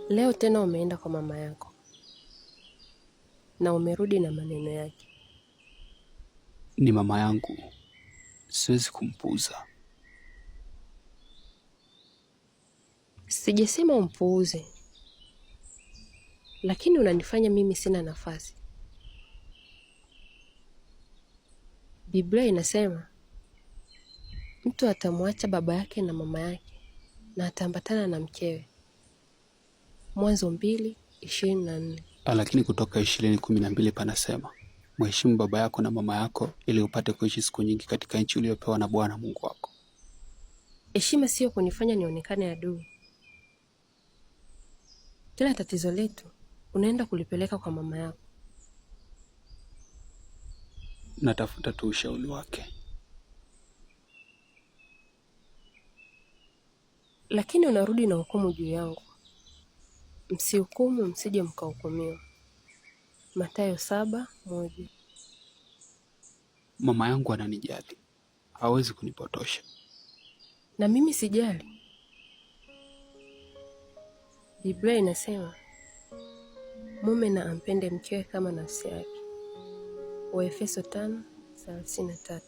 Leo tena umeenda kwa mama yako na umerudi na maneno yake. Ni mama yangu, siwezi kumpuuza. Sijasema umpuuze, lakini unanifanya mimi sina nafasi. Biblia inasema mtu atamwacha baba yake na mama yake na ataambatana na mkewe. Mwanzo 2:24. Lakini Kutoka 20:12 panasema, mheshimu baba yako na mama yako ili upate kuishi siku nyingi katika nchi uliyopewa na Bwana Mungu wako. Heshima sio kunifanya nionekane adui. Kila tatizo letu unaenda kulipeleka kwa mama yako. Natafuta tu ushauri wake. Lakini unarudi na hukumu juu yangu. Msihukumu msije mkahukumiwa. Mathayo 7:1. Mama yangu ananijali, hawezi kunipotosha. Na mimi sijali. Biblia inasema mume na ampende mkewe kama nafsi yake. Waefeso 5:33.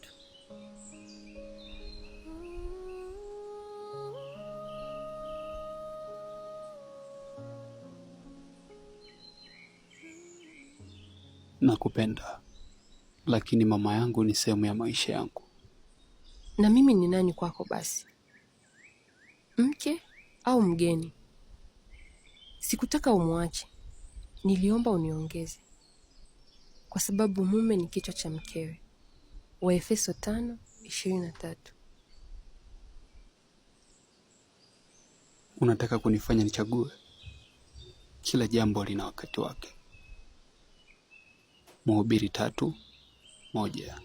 Nakupenda, lakini mama yangu ni sehemu ya maisha yangu. Na mimi ni nani kwako basi? Mke au mgeni? Sikutaka umwache. Niliomba uniongeze. Kwa sababu mume ni kichwa cha mkewe. Waefeso 5:23. Unataka kunifanya nichague? Kila jambo lina wakati wake. Mhubiri 3:1.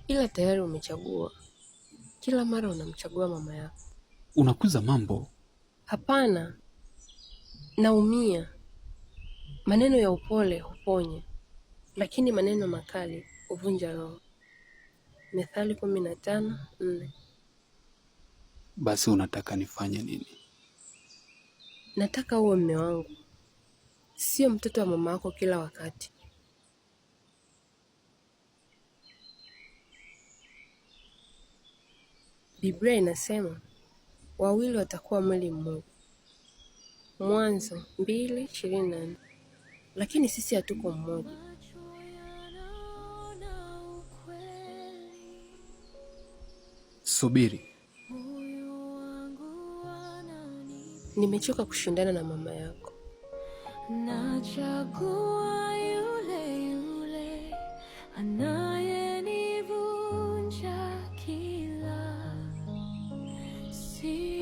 Ila tayari umechagua. Kila mara unamchagua mama yako. Unakuza mambo. Hapana. Naumia. Maneno ya upole huponya, lakini maneno makali huvunja roho. Methali 15:4. Basi unataka nifanye nini? Nataka uwe mume wangu, sio mtoto wa mama yako kila wakati. Biblia inasema wawili watakuwa mwili mmoja. Mwanzo 2:24. Lakini sisi hatuko mmoja. Subiri. Nimechoka kushindana na mama yako. Nachagua yule yule anayenivunja kila siku.